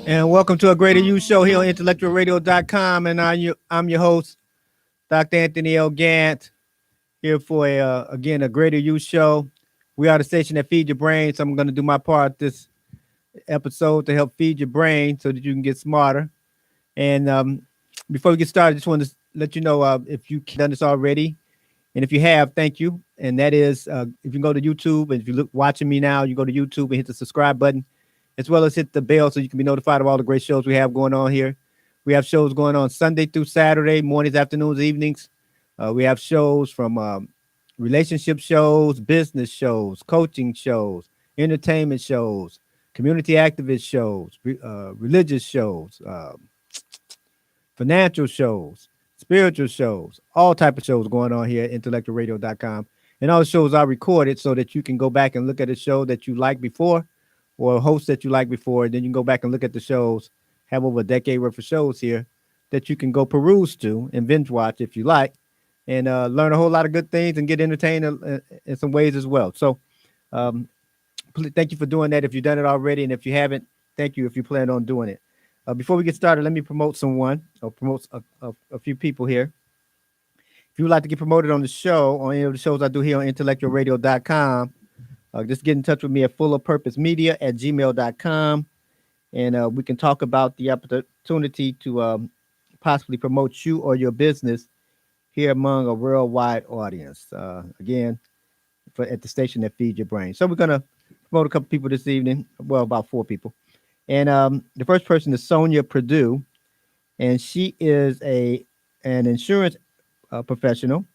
And welcome to a Greater You show here on IntellectualRadio.com. And I'm your host, Dr. Anthony L. Gantt, here for again a Greater You show. We are the station that feeds your brain, so I'm going to do my part this episode to help feed your brain so that you can get smarter. And before we get started, I just want to let you know if you've done this already, and if you have, thank you. And that is, if you go to YouTube, and if you look watching me now, you go to YouTube and hit the subscribe button, as well as hit the bell so you can be notified of all the great shows we have going on here. We have shows going on Sunday through Saturday, mornings, afternoons, evenings. We have shows from relationship shows, business shows, coaching shows, entertainment shows, community activist shows, religious shows, financial shows, spiritual shows, all type of shows going on here at intellectualradio.com. And all the shows are recorded so that you can go back and look at a show that you liked before or a host that you liked before. And then you can go back and look at the shows, have over a decade worth of shows here that you can go peruse to and binge watch if you like, and learn a whole lot of good things and get entertained in some ways as well. So thank you for doing that if you've done it already. And if you haven't, thank you if you plan on doing it. Before we get started, let me promote someone or promote a few people here. If you would like to get promoted on the show, on any of the shows I do here on intellectualradio.com, just get in touch with me at fullerpurposemedia@gmail.com. And we can talk about the opportunity to possibly promote you or your business here among a worldwide audience. Again, at the station that feeds your brain. So we're going to promote a couple people this evening. Well, about 4 people. And the first person is Sonia Purdue, and she is an insurance professional.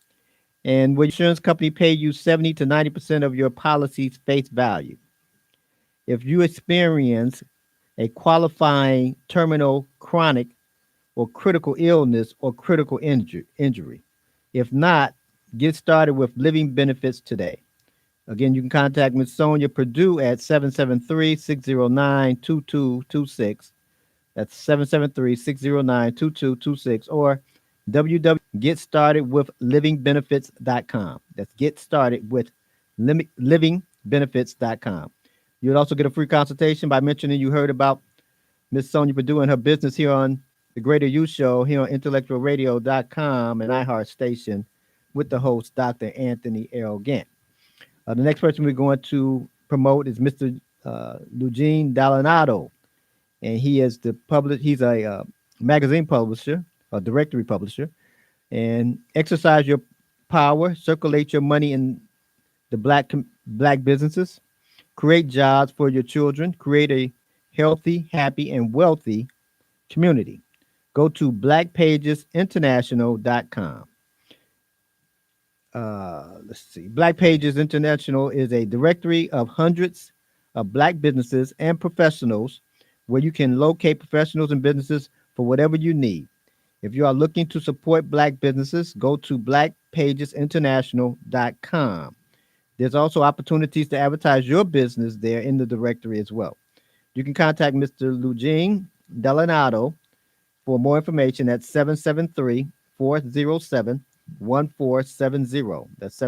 And will your insurance company pay you 70 to 90% of your policy's face value? If you experience a qualifying terminal, chronic, or critical illness or critical injury. If not, get started with living benefits today. Again, you can contact Ms. Sonia Purdue at 773-609-2226. That's 773-609-2226 or www.getstartedwithlivingbenefits.com. That's getstartedwithlivingbenefits.com. You'll also get a free consultation by mentioning you heard about Ms. Sonia Purdue and her business here on the Greater You Show here on IntellectualRadio.com and iHeart Station with the host, Dr. Anthony L. Gantt. The next person we're going to promote is Mr. Eugene Dalanado, and he's a magazine publisher, a directory publisher, and exercise your power, circulate your money in the black businesses, create jobs for your children, create a healthy, happy, and wealthy community. Go to blackpagesinternational.com. Let's see. Black Pages International is a directory of hundreds of black businesses and professionals where you can locate professionals and businesses for whatever you need. If you are looking to support black businesses, go to blackpagesinternational.com. There's also opportunities to advertise your business there in the directory as well. You can contact Mr. Eugene Dalanado for more information at 773-407-1470. That's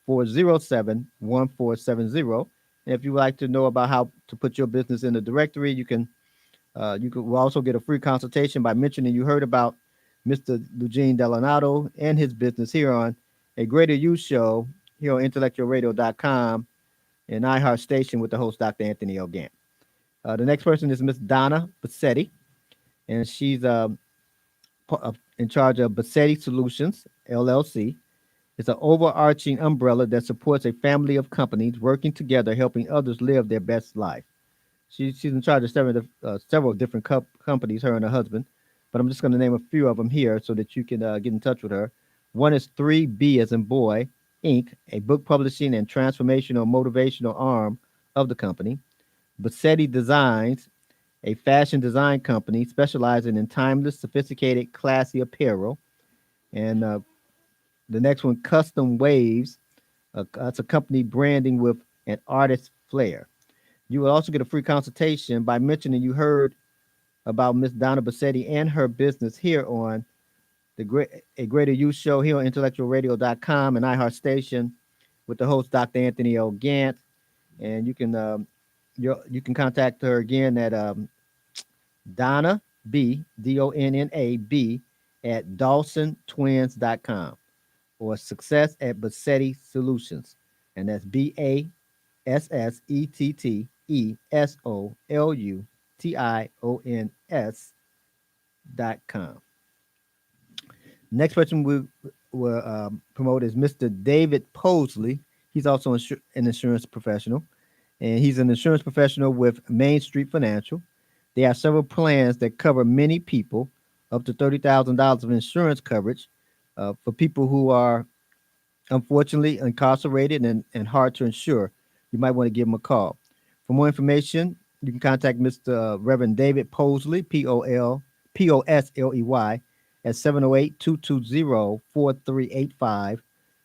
773-407-1470. And if you would like to know about how to put your business in the directory, you can will also get a free consultation by mentioning you heard about Mr. Eugene Dalanado and his business here on a Greater You Show here on IntellectualRadio.com and iHeart Station with the host, Dr. Anthony L. Gantt. The next person is Miss Donna Bassetti, and she's in charge of Bassetti Solutions, LLC. It's an overarching umbrella that supports a family of companies working together, helping others live their best life. She's in charge of several different companies, her and her husband, but I'm just going to name a few of them here so that you can get in touch with her. One is 3B as in boy, Inc., a book publishing and transformational motivational arm of the company. Bassetti Designs, a fashion design company specializing in timeless, sophisticated, classy apparel. And the next one, Custom Waves, that's a company branding with an artist flair. You will also get a free consultation by mentioning you heard about Miss Donna Bassetti and her business here on a Greater You Show here on IntellectualRadio.com and iHeart Station with the host, Dr. Anthony L. Gantt. And you can contact her again at Donna B, DONNA B, at DawsonTwins.com, or success at Bassetti Solutions. And that's BASSETTESSOLUTIONS.com. Next person we will promote is Mr. David Posley. He's also an insurance professional, and he's an insurance professional with Main Street Financial. They have several plans that cover many people, up to $30,000 of insurance coverage for people who are unfortunately incarcerated and hard to insure. You might want to give him a call. For more information, you can contact Mr. Reverend David Posley, Posley, at 708-220-4385.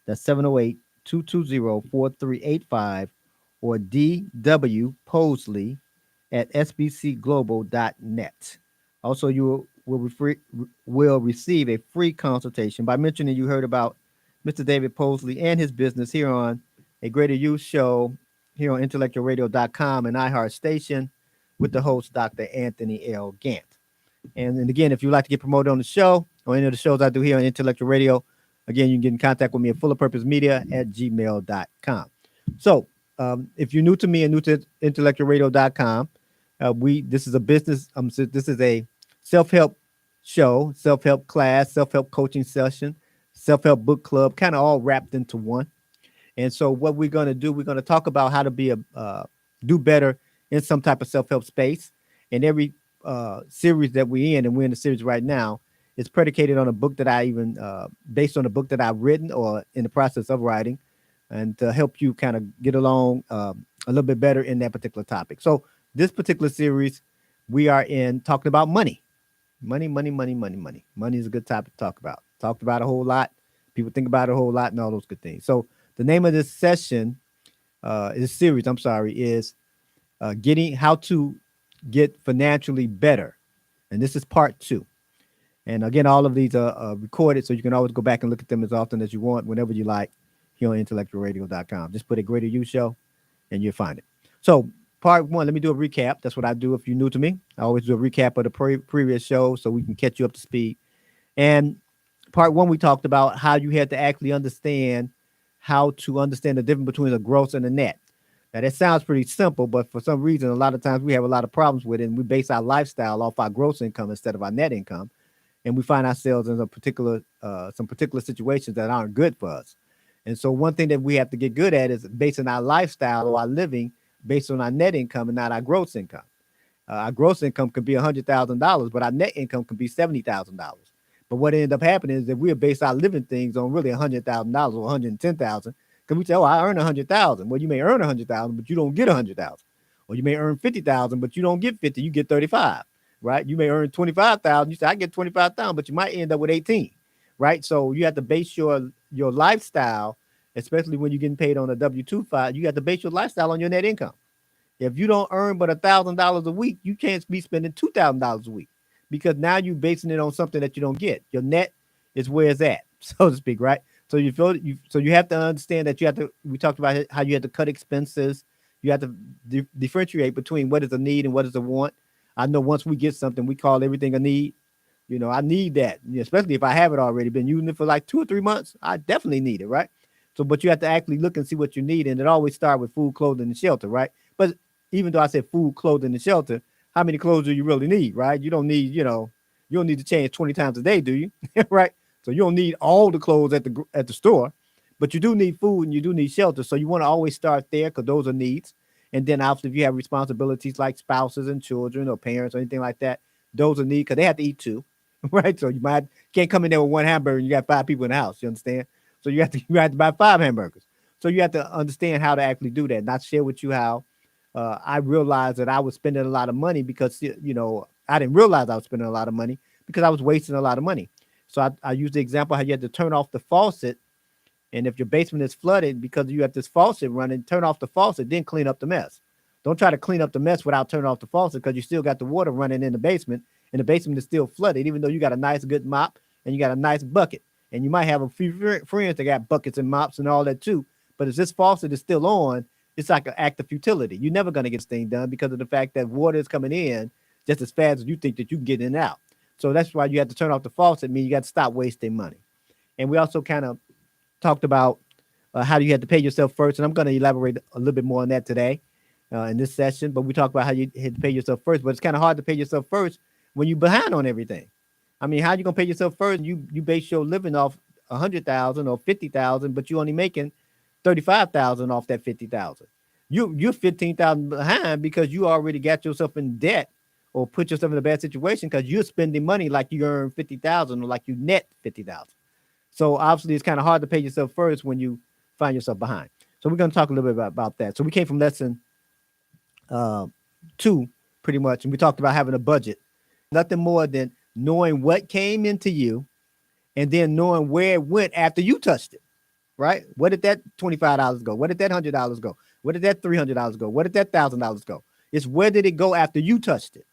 That's 708-220-4385, or DW Posley at sbcglobal.net. Also, you will receive a free consultation by mentioning you heard about Mr. David Posley and his business here on A Greater Youth Show here on IntellectualRadio.com and iHeart Station with the host, Dr. Anthony L. Gantt. And again, if you'd like to get promoted on the show or any of the shows I do here on Intellectual Radio, again, you can get in contact with me at fullerpurposemedia@gmail.com. So if you're new to me and new to IntellectualRadio.com, this is a business. So this is a self-help show, self-help class, self-help coaching session, self-help book club, kind of all wrapped into one. And so what we're going to do, we're going to talk about how to be do better in some type of self-help space. And every series that we're in, and we're in the series right now, is predicated on a book that based on a book that I've written or in the process of writing, and to help you kind of get along a little bit better in that particular topic. So this particular series, we are in talking about money. Money. Money is a good topic to talk about. Talked about a whole lot. People think about it a whole lot and all those good things. So the name of this session, this series, is getting how to get financially better. And this is part 2. And again, all of these are recorded, so you can always go back and look at them as often as you want, whenever you like, here on IntellectualRadio.com. Just put A Greater You Show, and you'll find it. So part 1, let me do a recap. That's what I do if you're new to me. I always do a recap of the previous show so we can catch you up to speed. And part 1, we talked about how you had to actually understand how to understand the difference between a gross and a net. Now, that sounds pretty simple, but for some reason, a lot of times we have a lot of problems with it, and we base our lifestyle off our gross income instead of our net income. And we find ourselves in some particular situations that aren't good for us. And so one thing that we have to get good at is basing our lifestyle or our living based on our net income and not our gross income. Our gross income could be $100,000, but our net income could be $70,000. But what ended up happening is that we base our living things on really $100,000 or $110,000. Because we say, oh, I earn $100,000. Well, you may earn $100,000, but you don't get $100,000. Or you may earn $50,000, but you don't get 50. You get 35. Right? You may earn 25,000. You say I get 25,000, but you might end up with 18. Right? So you have to base your lifestyle, especially when you're getting paid on a W-2 file. You have to base your lifestyle on your net income. If you don't earn but $1,000 a week, you can't be spending $2,000 a week, because now you're basing it on something that you don't get. Your net is where it's at, so to speak, right? So you have to understand that we talked about how you have to cut expenses. You have to differentiate between what is a need and what is a want. I know once we get something, we call everything a need. I need that, especially if I have it already, been using it for like 2 or 3 months. I definitely need it, right? So, but you have to actually look and see what you need. And it always starts with food, clothing, and shelter, right? But even though I said food, clothing, and shelter, how many clothes do you really need, right? You don't need, you don't need to change 20 times a day, do you? Right? So you don't need all the clothes at the store, but you do need food and you do need shelter. So you want to always start there, because those are needs. And then after, if you have responsibilities like spouses and children or parents or anything like that, those are needs, because they have to eat too, right? So you can't come in there with one hamburger and you got 5 people in the house. You understand? So you have to buy 5 hamburgers. So you have to understand how to actually do that. And I share with you how I realized that I was spending a lot of money because, I didn't realize I was spending a lot of money because I was wasting a lot of money. So I use the example how you had to turn off the faucet. And if your basement is flooded because you have this faucet running, turn off the faucet, then clean up the mess. Don't try to clean up the mess without turning off the faucet, because you still got the water running in the basement, and the basement is still flooded, even though you got a nice, good mop and you got a nice bucket. And you might have a few friends that got buckets and mops and all that too. But if this faucet is still on, it's like an act of futility. You're never going to get this thing done because of the fact that water is coming in just as fast as you think that you can get in and out. So that's why you have to turn off the faucet. Mean you got to stop wasting money. And we also kind of talked about how you had to pay yourself first, and I'm going to elaborate a little bit more on that today in this session. But we talked about how you had to pay yourself first, but it's kind of hard to pay yourself first when you're behind on everything. I mean, how you gonna pay yourself first? You base your living off 100,000 or 50,000, but you only making 35,000 off that 50,000. You're 15,000 behind because you already got yourself in debt or put yourself in a bad situation because you're spending money like you earn 50,000 or like you net 50,000. So obviously, it's kind of hard to pay yourself first when you find yourself behind. So we're gonna talk a little bit about that. So we came from lesson 2, pretty much, and we talked about having a budget. Nothing more than knowing what came into you and then knowing where it went after you touched it, right? Where did that $25 go? Where did that $100 go? Where did that $300 go? Where did that $1,000 go? It's where did it go after you touched it?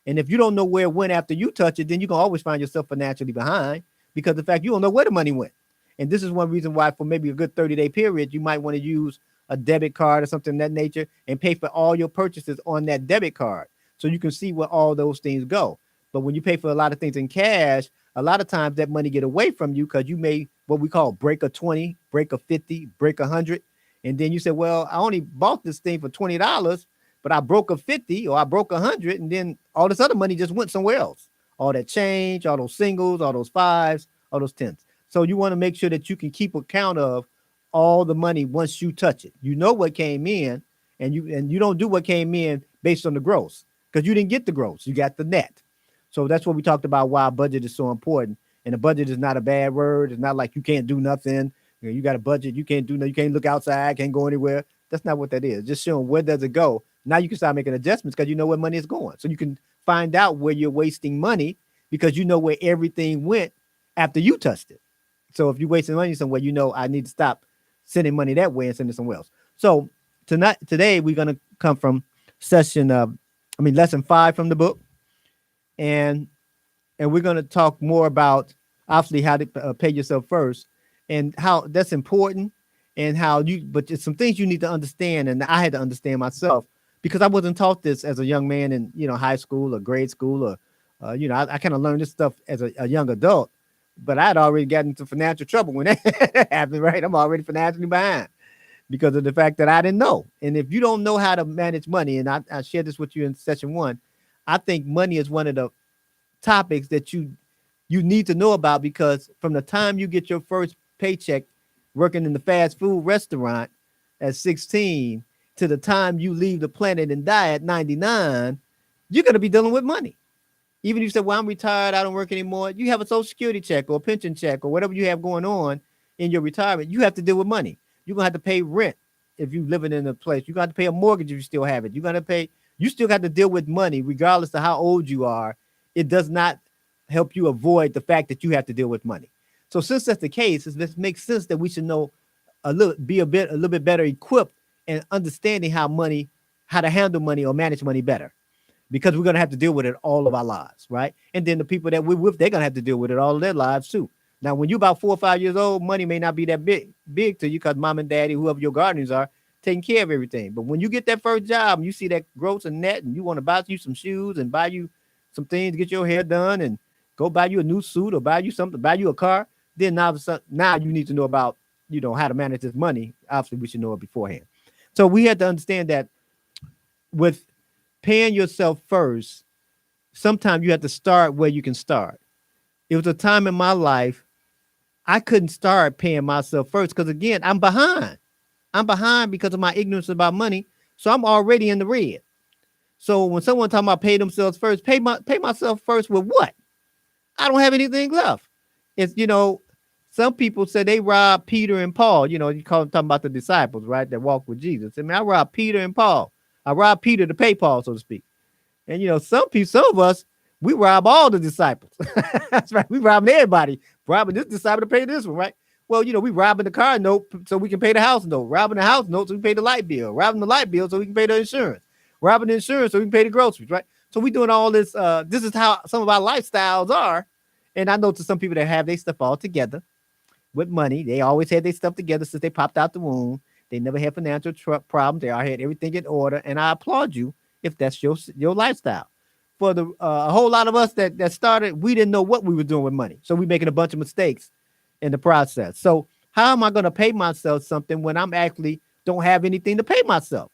And if you don't know where it went after you touch it, then you can always find yourself financially behind because the fact you don't know where the money went. And this is one reason why for maybe a good 30-day period, you might want to use a debit card or something of that nature and pay for all your purchases on that debit card so you can see where all those things go. But when you pay for a lot of things in cash, a lot of times that money get away from you because you may what we call break a 20, break a 50, break 100. And then you say, well, I only bought this thing for $20, but I broke a 50 or I broke 100. And then all this other money just went somewhere else. All that change, all those singles, all those fives, all those tens. So you want to make sure that you can keep account of all the money once you touch it. You know what came in and you don't do what came in based on the gross because you didn't get the gross. You got the net. So that's what we talked about why a budget is so important. And a budget is not a bad word. It's not like you can't do nothing. You got a budget. You can't do nothing. You can't look outside. Can't go anywhere. That's not what that is. Just showing where does it go. Now you can start making adjustments because you know where money is going. So you can find out where you're wasting money because you know where everything went after you touched it. So if you're wasting money somewhere, you know I need to stop sending money that way and send it somewhere else. So today we're going to come from lesson 5 from the book. And we're going to talk more about obviously how to pay yourself first and how that's important and but it's some things you need to understand. And I had to understand myself because I wasn't taught this as a young man in, high school or grade school or, I kind of learned this stuff as a young adult, but I'd already gotten into financial trouble when that happened, right? I'm already financially behind because of the fact that I didn't know. And if you don't know how to manage money, and I shared this with you in session 1, I think money is one of the topics that you need to know about because from the time you get your first paycheck working in the fast food restaurant at 16 to the time you leave the planet and die at 99, you're going to be dealing with money. Even if you say, well, I'm retired, I don't work anymore. You have a social security check or a pension check or whatever you have going on in your retirement. You have to deal with money. You're going to have to pay rent if you're living in a place. You're going to have to pay a mortgage if you still have it. You still got to deal with money regardless of how old you are. It does not help you avoid the fact that you have to deal with money. So since that's the case, it makes sense that we should know a little bit better equipped and understanding how to handle money or manage money better, because we're going to have to deal with it all of our lives, right? And then the people that we're with, they're going to have to deal with it all of their lives too. Now, when you're about 4 or 5 years old, money may not be that big to you because mom and daddy, whoever your guardians are, taking care of everything. But when you get that first job and you see that gross and net and you want to buy you some shoes and buy you some things to get your hair done and go buy you a new suit or buy you something, buy you a car, then now you need to know about, how to manage this money. Obviously, we should know it beforehand. So we had to understand that with paying yourself first, sometimes you have to start where you can start. It was a time in my life I couldn't start paying myself first because, again, I'm behind. I'm behind because of my ignorance about money. So I'm already in the red. So when someone talking about pay themselves first, pay myself first with what? I don't have anything left. It's, some people say they robbed Peter and Paul. You call them talking about the disciples, right? That walked with Jesus. I mean, I robbed Peter and Paul. I robbed Peter to pay Paul, so to speak. And, some of us, we rob all the disciples. That's right. We robbing everybody. Robbing this disciple to pay this one, right? Well, we robbing the car note so we can pay the house note. Robbing the house note so we can pay the light bill. Robbing the light bill so we can pay the insurance. Robbing the insurance so we can pay the groceries, right? So we doing all this. This is how some of our lifestyles are. And I know to some people that have their stuff all together with money. They always had their stuff together since they popped out the womb. They never had financial problems. They all had everything in order. And I applaud you if that's your lifestyle. for the a whole lot of us that started, we didn't know what we were doing with money, so we making a bunch of mistakes in the process. So how am I going to pay myself something when I'm actually don't have anything to pay myself?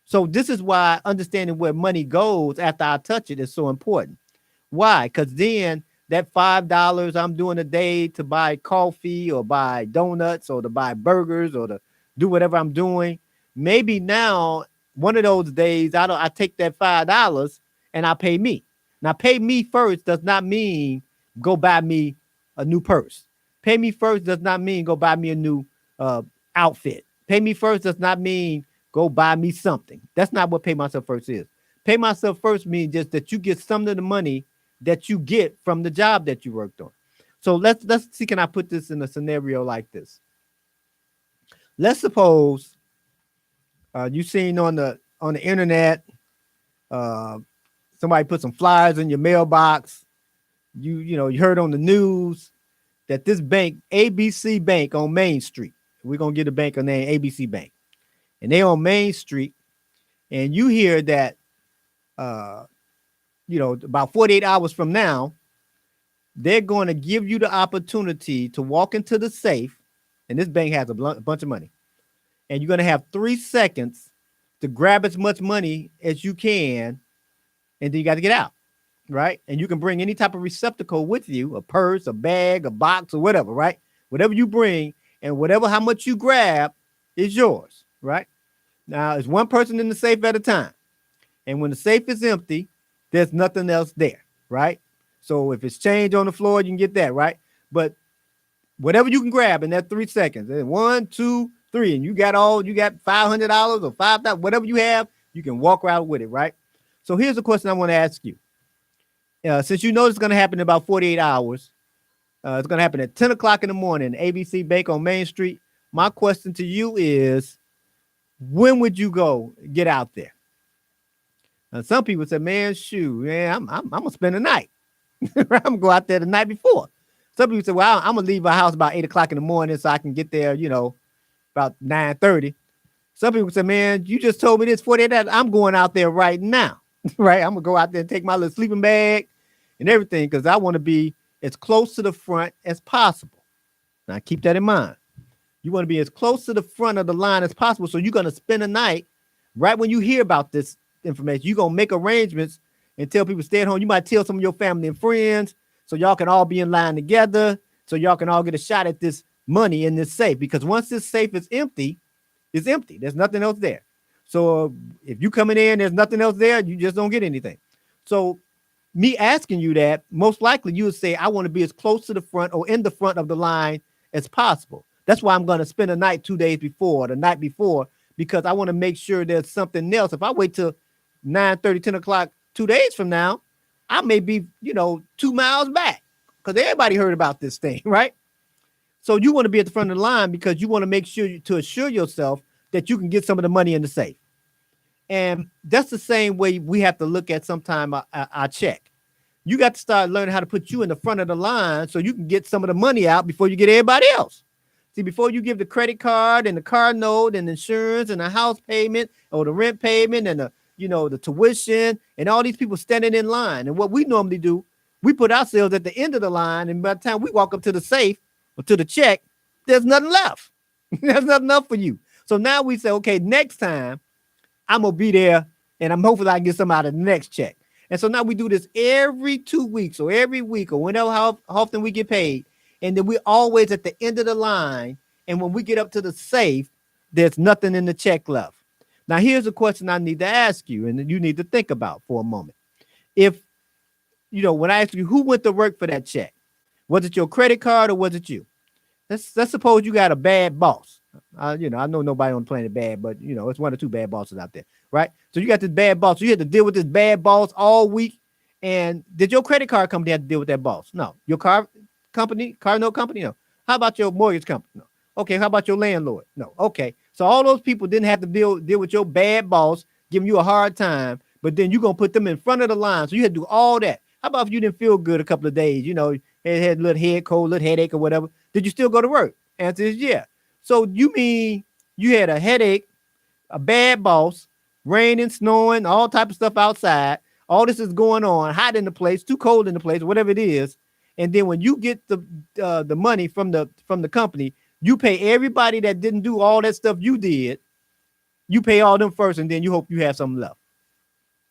So this is why understanding where money goes after I touch it is so important. Why? Because then that $5 I'm doing a day to buy coffee or buy donuts or to buy burgers or to do whatever I'm doing, maybe now one of those days I take that $5 and I pay me. Now pay me first does not mean go buy me a new purse. Pay me first does not mean go buy me a new outfit. Pay me first does not mean go buy me something. That's not what pay myself first is. Pay myself first means just that you get some of the money that you get from the job that you worked on. So let's see, can I put this in a scenario like this? Let's suppose you seen on the internet, somebody put some flyers in your mailbox. You heard on the news that this bank, ABC Bank on Main Street, we're gonna get a bank name ABC Bank, and they on Main Street, and you hear that about 48 hours from now, they're going to give you the opportunity to walk into the safe, and this bank has a bunch of money, and you're going to have 3 seconds to grab as much money as you can, and then you got to get out, right? And you can bring any type of receptacle with you, a purse, a bag, a box, or whatever, right? Whatever you bring, and how much you grab is yours, right? Now, it's one person in the safe at a time, and when the safe is empty, there's nothing else there, right? So if it's change on the floor, you can get that, right? But whatever you can grab in that 3 seconds, 1, 2, 3, and you got $500 or $5,000, whatever you have, you can walk around with it, right? So here's a question I want to ask you. Since you know it's going to happen in about 48 hours, it's going to happen at 10 o'clock in the morning, ABC Bank on Main Street. My question to you is, when would you go get out there? Some people say, man, shoot, man, I'm gonna spend the night. I'm gonna go out there the night before. Some people say, well, I'm gonna leave my house about 8 o'clock in the morning so I can get there, about 9:30. Some people say, man, you just told me this 48 hours. I'm going out there right now, right? I'm gonna go out there and take my little sleeping bag and everything because I want to be as close to the front as possible. Now, keep that in mind. You want to be as close to the front of the line as possible. So you're gonna spend a night right when you hear about this information. You're gonna make arrangements and tell people stay at home. You might tell some of your family and friends so y'all can all be in line together, so y'all can all get a shot at this money in this safe, because once this safe is empty, it's empty. There's nothing else there. So if you coming in, there's nothing else there, you just don't get anything. So me asking you that, most likely you would say, I want to be as close to the front or in the front of the line as possible. That's why I'm going to spend a night 2 days before, the night before, because I want to make sure there's something else. If I wait till 9:30, 10 o'clock 2 days from now, I may be, 2 miles back because everybody heard about this thing, right? So you want to be at the front of the line because you want to make sure to assure yourself that you can get some of the money in the safe. And that's the same way we have to look at sometime our check. You got to start learning how to put you in the front of the line so you can get some of the money out before you get everybody else. See, before you give the credit card and the car note and insurance and the house payment or the rent payment and the tuition and all these people standing in line. And what we normally do, we put ourselves at the end of the line. And by the time we walk up to the safe or to the check, there's nothing left. There's nothing left for you. So now we say, okay, next time I'm going to be there and I'm hopefully I can get some out of the next check. And so now we do this every 2 weeks or every week or whenever, how often we get paid. And then we're always at the end of the line. And when we get up to the safe, there's nothing in the check left. Now, here's a question I need to ask you, and you need to think about for a moment. If, when I ask you, who went to work for that check? Was it your credit card or was it you? Let's suppose you got a bad boss. I know nobody on the planet bad, but, it's 1 or 2 bad bosses out there, right? So you got this bad boss. So you had to deal with this bad boss all week. And did your credit card company have to deal with that boss? No. Your car note company? No. How about your mortgage company? No. Okay, how about your landlord? No. Okay. So all those people didn't have to deal with your bad boss giving you a hard time, but then you're going to put them in front of the line. So you had to do all that. How about if you didn't feel good a couple of days, had a little head cold, little headache or whatever? Did you still go to work? Answer is yeah. So you mean you had a headache, a bad boss, raining, snowing, all type of stuff outside. All this is going on, hot in the place, too cold in the place, whatever it is. And then when you get the money from the company, you pay everybody that didn't do all that stuff you did. You pay all them first, and then you hope you have something left.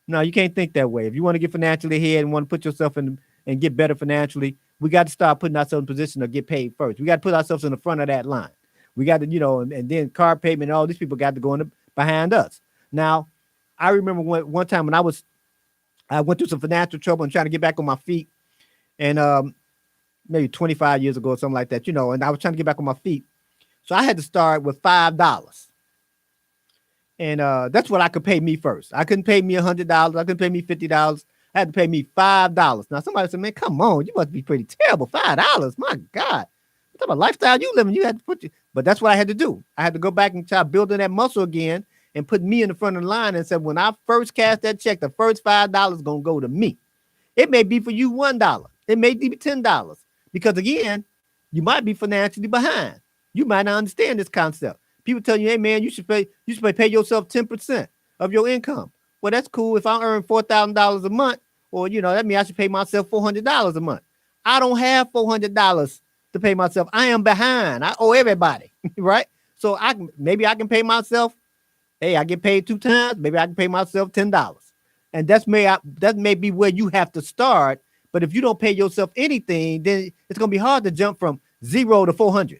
No, you can't think that way. If you want to get financially ahead and want to put yourself in and get better financially, we got to start putting ourselves in position to get paid first. We got to put ourselves in the front of that line. We got to, and then car payment and all these people got to go in behind us. Now, I remember one time when I went through some financial trouble and trying to get back on my feet, and maybe 25 years ago or something like that, and I was trying to get back on my feet. So I had to start with $5. And that's what I could pay me first. I couldn't pay me $100. I couldn't pay me $50. I had to pay me $5. Now somebody said, "Man, come on, you must be pretty terrible. $5, my God, what type of lifestyle you living? You had to but that's what I had to do. I had to go back and try building that muscle again and put me in the front of the line and said, when I first cast that check, the first $5 gonna go to me. It may be for you $1. It may be $10 because again, you might be financially behind. You might not understand this concept. People tell you, hey man, you should pay yourself 10% of your income. Well, that's cool. If I earn $4,000 a month, or that means I should pay myself $400 a month. I don't have $400 to pay myself. I am behind. I owe everybody, right? So maybe I can pay myself. Hey, I get paid 2 times. Maybe I can pay myself $10, and that may be where you have to start. But if you don't pay yourself anything, then it's gonna be hard to jump from 0 to 400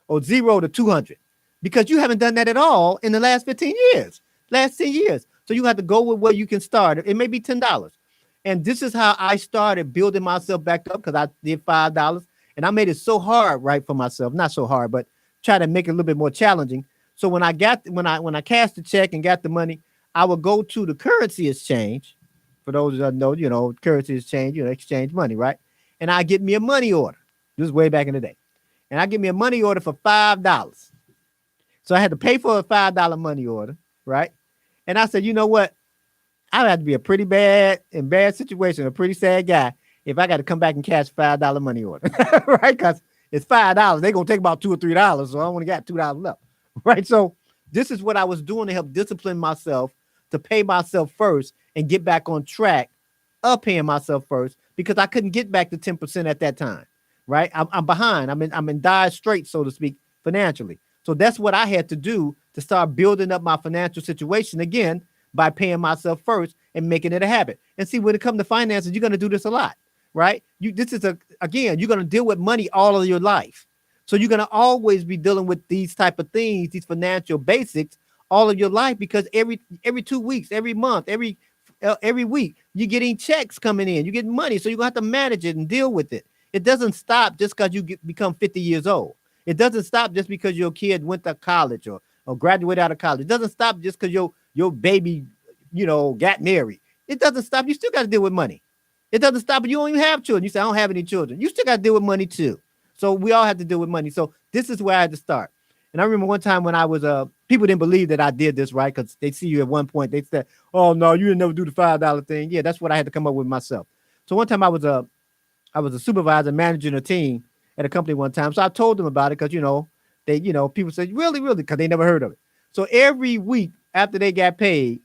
or 0 to 200. Because you haven't done that at all in the last 15 years, last 10 years. So you have to go with where you can start. It may be $10. And this is how I started building myself back up, because I did $5 and I made it so hard, right, for myself. Not so hard, but try to make it a little bit more challenging. So when I cashed the check and got the money, I would go to the currency exchange. For those that know, currency exchange, exchange money, right? And I get me a money order. This is way back in the day. And I get me a money order for $5. So I had to pay for a $5 money order, right? And I said, you know what? I would have to be a pretty bad situation, a pretty sad guy, if I got to come back and cash $5 money order, right? Because it's $5. They're going to take about $2 or $3. So I only got $2 left, right? So this is what I was doing to help discipline myself to pay myself first and get back on track of paying myself first, because I couldn't get back to 10% at that time, right? I'm behind. I'm in dire straits, so to speak, financially. So that's what I had to do to start building up my financial situation again by paying myself first and making it a habit. And see, when it comes to finances, you're going to do this a lot, right? You're going to deal with money all of your life. So you're going to always be dealing with these type of things, these financial basics all of your life, because every 2 weeks, every month, every week, you're getting checks coming in, you get money. So you're going to have to manage it and deal with it. It doesn't stop just because you become 50 years old. It doesn't stop just because your kid went to college or graduated out of college. It doesn't stop just because your baby, got married. It doesn't stop. You still got to deal with money. It doesn't stop. You don't even have children. You say, I don't have any children. You still got to deal with money too. So we all have to deal with money. So this is where I had to start. And I remember one time when I was, people didn't believe that I did this, right? Because they see you at one point. They said, oh, no, you didn't never do the $5 thing. Yeah, that's what I had to come up with myself. So one time I was a supervisor managing a team at a company one time. So I told them about it because, people said, really, really, because they never heard of it. So every week after they got paid,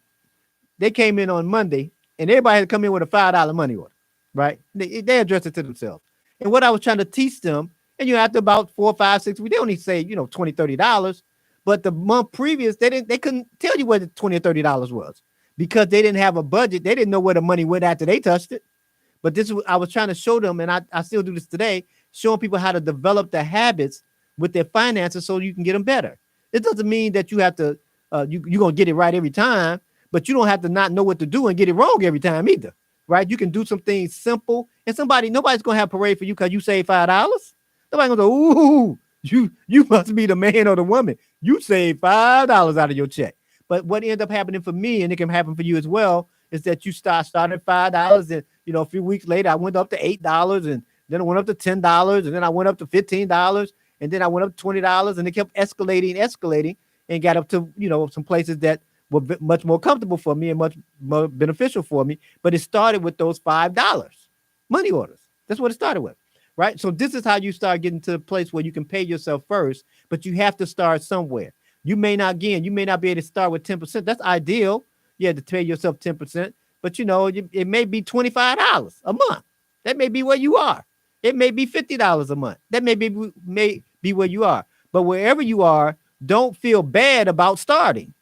they came in on Monday and everybody had to come in with a $5 money order, right? They addressed it to themselves. And what I was trying to teach them, and after about 4, 5, 6 weeks, they only say, $20, $30. But the month previous, they couldn't tell you where the $20 or $30 was because they didn't have a budget. They didn't know where the money went after they touched it. But this is what I was trying to show them, and I still do this today, showing people how to develop the habits with their finances so you can get them better. It doesn't mean that you have to, you're going to get it right every time, but you don't have to not know what to do and get it wrong every time either, right? You can do some things simple, and nobody's going to have a parade for you because you save $5. Nobody's going to go, ooh, you must be the man or the woman. You save $5 out of your check. But what ended up happening for me, and it can happen for you as well, is that you started at $5, and a few weeks later, I went up to $8, and then I went up to $10, and then I went up to $15, and then I went up to $20, and it kept escalating, and got up to some places that were much more comfortable for me and much more beneficial for me. But it started with those $5 money orders. That's what it started with, right? So this is how you start getting to the place where you can pay yourself first, but you have to start somewhere. You may not be able to start with 10%. That's ideal. You have to pay yourself 10%. but it may be $25 a month. That may be where you are. It may be $50 a month. That may be where you are. But wherever you are, don't feel bad about starting.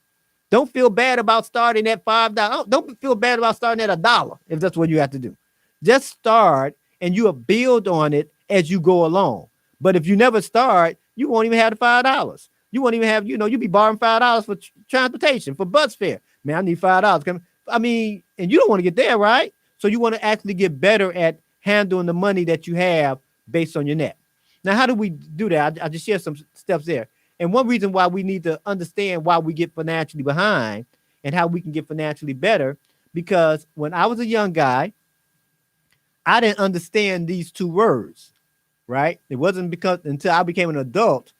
Don't feel bad about starting at $5. Don't feel bad about starting at $1 if that's what you have to do. Just start and you'll build on it as you go along. But if you never start, you won't even have the $5. You won't even have, you'll be borrowing $5 for transportation, for bus fare. Man, I need $5. And you don't want to get there, right? So you want to actually get better at handling the money that you have based on your net. Now, how do we do that? I just share some steps there. And one reason why we need to understand why we get financially behind and how we can get financially better, because when I was a young guy, I didn't understand these two words, right? It wasn't because until I became an adult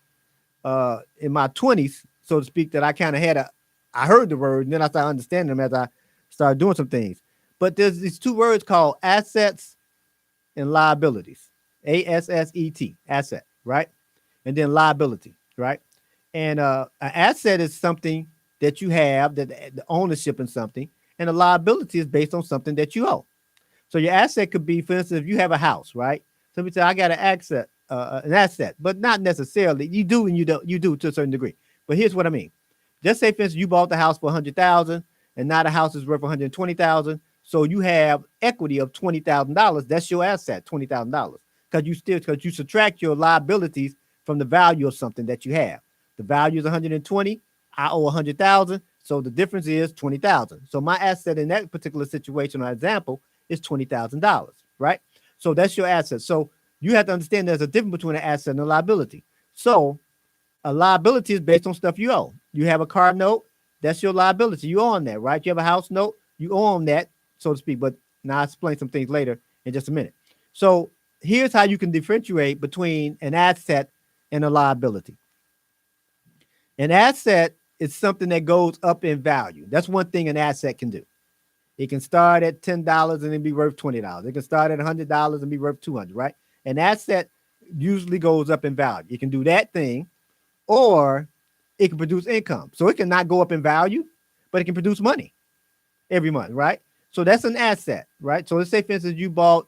in my 20s, so to speak, that I kind of I heard the word and then I started understanding them as I started doing some things. But there's these two words called assets and liabilities. ASSET, asset, right? And then liability, right? And an asset is something that you have, that the ownership in something, and a liability is based on something that you owe. So your asset could be, for instance, if you have a house, right? Somebody say, I got an asset, but not necessarily. You do and you don't. You do to a certain degree. But here's what I mean. Just say, for instance, you bought the house for $100,000, and now the house is worth $120,000. So you have equity of $20,000. That's your asset, $20,000, because you subtract your liabilities from the value of something that you have. The value is 120. I owe 100,000. So the difference is 20,000. So my asset in that particular situation or example is $20,000, right? So that's your asset. So you have to understand there's a difference between an asset and a liability. So a liability is based on stuff you owe. You have a car note, that's your liability. You own that, right? You have a house note, you own that, so to speak. But now I'll explain some things later in just a minute. So here's how you can differentiate between an asset and a liability. An asset is something that goes up in value. That's one thing an asset can do. It can start at $10 and then be worth $20. It can start at $100 and be worth $200, right? An asset usually goes up in value. It can do that thing, or it can produce income. So it can not go up in value, but it can produce money every month, right? So that's an asset, right? So let's say, for instance, you bought,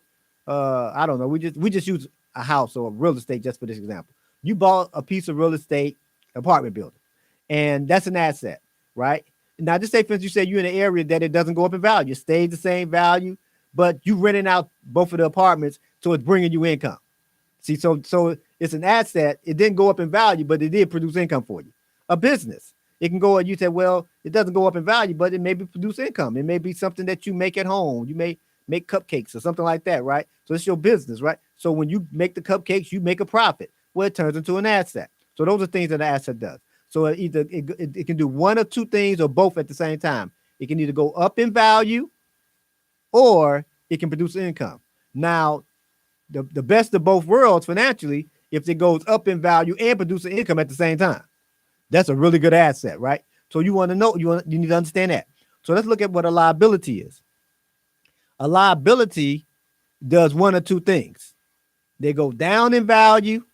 I don't know, we just use a house or real estate just for this example. You bought a piece of real estate, apartment building, and that's an asset, right? Now, just say, for instance, you say you're in an area that it doesn't go up in value. It stays the same value, but you renting out both of the apartments, so it's bringing you income. See, so it's an asset. It didn't go up in value, but it did produce income for you. A business, it can go, you say, well, it doesn't go up in value, but it may produce income. It may be something that you make at home. You may make cupcakes or something like that, right? So it's your business, right? So when you make the cupcakes, you make a profit. Well, it turns into an asset. So those are things that an asset does. So it can do one or two things or both at the same time. It can either go up in value or it can produce income. Now, the best of both worlds financially, if it goes up in value and produces income at the same time, that's a really good asset, right? So you want to know, you need to understand that. So let's look at what a liability is. A liability does one or two things. They go down in value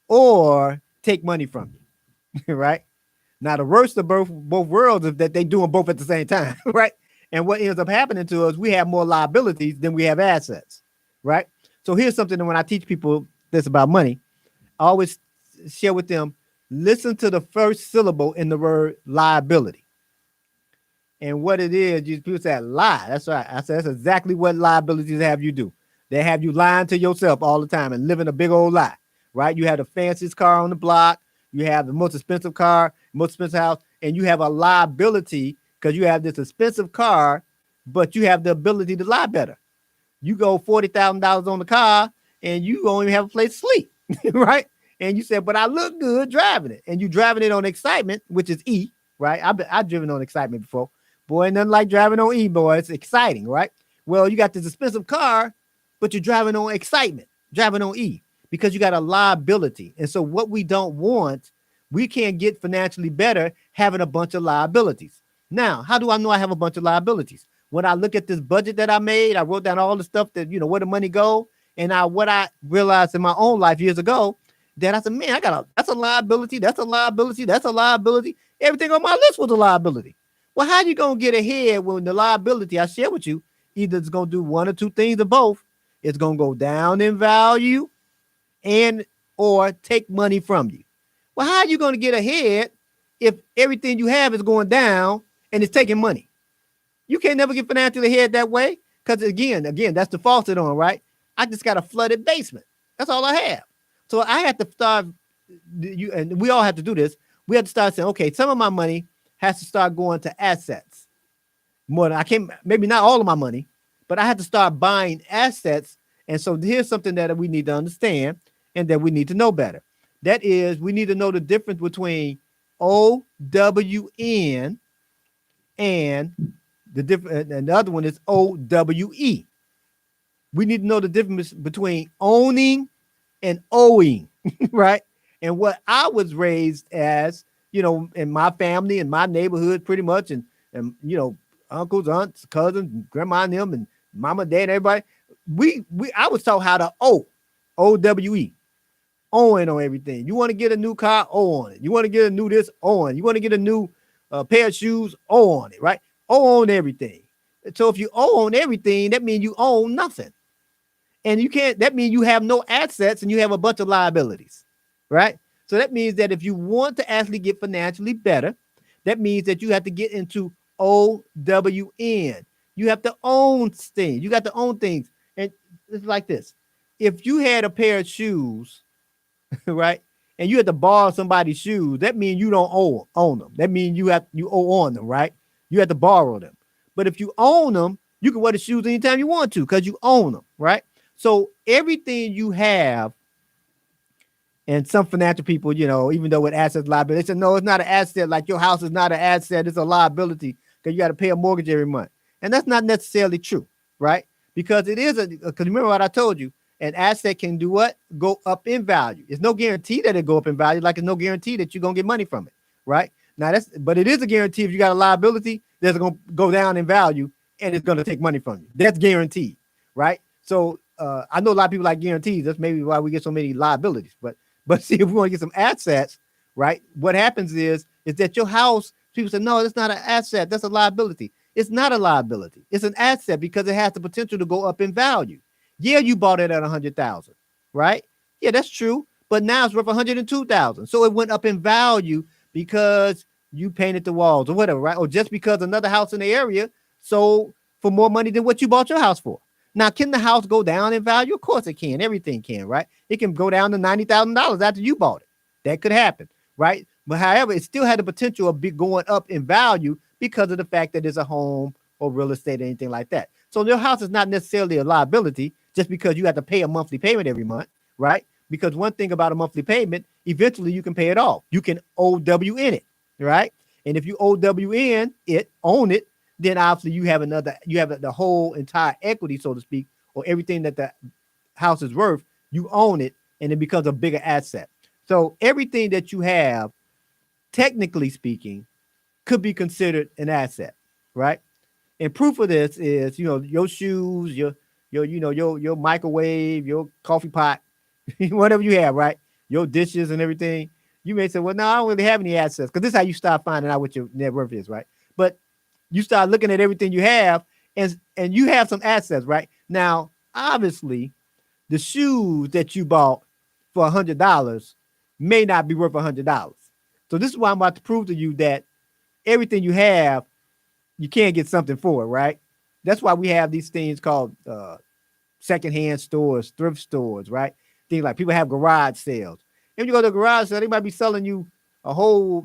or take money from you. Right? Now, the worst of both worlds is that they do them both at the same time, right? And what ends up happening to us, we have more liabilities than we have assets, right? So here's something that when I teach people this about money, I always share with them, listen to the first syllable in the word liability. And what it is, people say lie. That's right. I said that's exactly what liabilities have you do. They have you lying to yourself all the time and living a big old lie, right? You have the fanciest car on the block. You have the most expensive car, most expensive house, and you have a liability because you have this expensive car, but you have the ability to lie better. You go $40,000 on the car and you don't even have a place to sleep, right? And you said, but I look good driving it. And you driving it on excitement, which is E, right? I've driven on excitement before. Boy, nothing like driving on E, boy. It's exciting, right? Well, you got this expensive car, but you're driving on excitement, driving on E, because you got a liability. And so what we don't want, we can't get financially better having a bunch of liabilities. Now, how do I know I have a bunch of liabilities? When I look at this budget that I made, I wrote down all the stuff that, where the money go. And what I realized in my own life years ago, that I said, man, that's a liability. That's a liability. That's a liability. Everything on my list was a liability. Well, how you gonna get ahead when the liability I share with you either it's gonna do one or two things or both? It's gonna go down in value and or take money from you. Well, how are you gonna get ahead if everything you have is going down and it's taking money? You can't never get financially ahead that way. Because again, that's the faucet on, right? I just got a flooded basement. That's all I have. So I had to start, and we all have to do this. We have to start saying, okay, some of my money has to start going to assets. More than I can't, maybe not all of my money, but I had to start buying assets. And so here's something that we need to understand and that we need to know better. That is, we need to know the difference between OWN and and the other one is OWE. We need to know the difference between owning and owing, right? And what I was raised as, in my family, in my neighborhood, pretty much, and uncles, aunts, cousins, grandma, and them, and mama, dad, everybody, I was taught how to OWE, owing on everything. You want to get a new car, owe on it. You want to get a new this, owe on it. You want to get a new pair of shoes, owe on it, right? Owe on everything. So if you owe on everything, that means you own nothing. And that means you have no assets and you have a bunch of liabilities, right? So that means that if you want to actually get financially better, that means that you have to get into OWN. You have to own things. You got to own things. And it's like this. If you had a pair of shoes, right, and you had to borrow somebody's shoes, that means you don't own them. That means you owe on them, right? You have to borrow them. But if you own them, you can wear the shoes anytime you want to because you own them, right? So everything you have, and some financial people, even though with assets liability, they say, no, it's not an asset. Like your house is not an asset. It's a liability because you got to pay a mortgage every month. And that's not necessarily true, right? Because it is because remember what I told you, an asset can do what? Go up in value. It's no guarantee that it go up in value, like it's no guarantee that you're going to get money from it, right? Now but it is a guarantee if you got a liability, that's going to go down in value and it's going to take money from you. That's guaranteed, right? So I know a lot of people like guarantees. That's maybe why we get so many liabilities. But see, if we want to get some assets, right? What happens is that your house, people say, no, that's not an asset. That's a liability. It's not a liability. It's an asset because it has the potential to go up in value. Yeah, you bought it at 100,000, right? Yeah, that's true. But now it's worth 102,000. So it went up in value because you painted the walls or whatever, right? Or just because another house in the area sold for more money than what you bought your house for. Now, can the house go down in value? Of course it can. Everything can, right? It can go down to $90,000 after you bought it. That could happen, right? But however, it still had the potential of going up in value because of the fact that it's a home or real estate or anything like that. So your house is not necessarily a liability just because you have to pay a monthly payment every month, right? Because one thing about a monthly payment, eventually you can pay it off. You can OWN it, right? And if you OWN it, own it, then obviously you have the whole entire equity, so to speak, or everything that the house is worth, you own it, and it becomes a bigger asset. So everything that you have, technically speaking, could be considered an asset, right? And proof of this is, your shoes, your microwave, your coffee pot, whatever you have, right? Your dishes and everything. You may say, well, no, I don't really have any assets, because this is how you start finding out what your net worth is, right? But you start looking at everything you have, and you have some assets, right? Now, obviously, the shoes that you bought for $100 may not be worth $100. So this is why I'm about to prove to you that everything you have, you can't get something for it, right? That's why we have these things called secondhand stores, thrift stores, right? Things like people have garage sales. If you go to a garage sale, they might be selling you a whole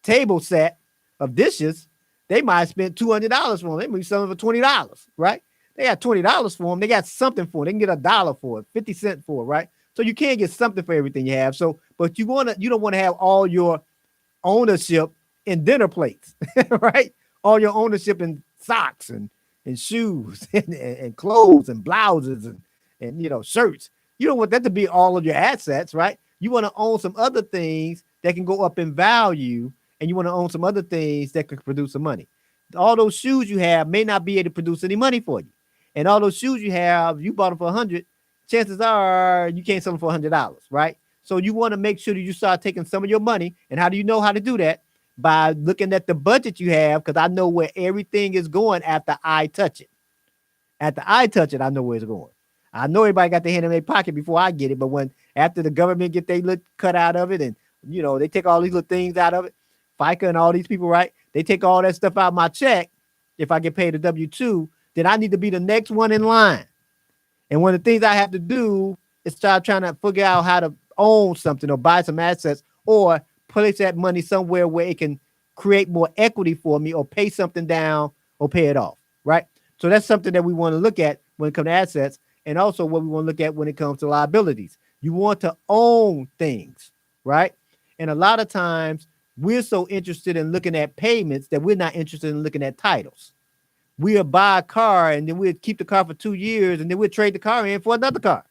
table set of dishes. They might spend $200 for them. They might be selling for $20, right? They got $20 for them. They got something for it. They can get $1 for it, 50 cents for it, right? So you can't get something for everything you have. So, but you don't want to have all your ownership in dinner plates, right? All your ownership in socks and shoes and clothes and blouses and shirts. You don't want that to be all of your assets, right? You want to own some other things that can go up in value, and you want to own some other things that can produce some money. All those shoes you have may not be able to produce any money for you. And all those shoes you have, you bought them for $100, chances are you can't sell them for $100, right? So you want to make sure that you start taking some of your money. And how do you know how to do that? by looking at the budget you have, because I know where everything is going after I touch it. After I touch it, I know where it's going. I know everybody got their hand in their pocket before I get it, but when after the government get their little cut out of it, and they take all these little things out of it, FICA and all these people, right? They take all that stuff out of my check. If I get paid a W-2, then I need to be the next one in line. And one of the things I have to do is start trying to figure out how to own something or buy some assets or place that money somewhere where it can create more equity for me or pay something down or pay it off, right? So that's something that we want to look at when it comes to assets, and also what we want to look at when it comes to liabilities. You want to own things, right? And a lot of times we're so interested in looking at payments that we're not interested in looking at titles. We'll buy a car and then we'll keep the car for 2 years and then we'll trade the car in for another car.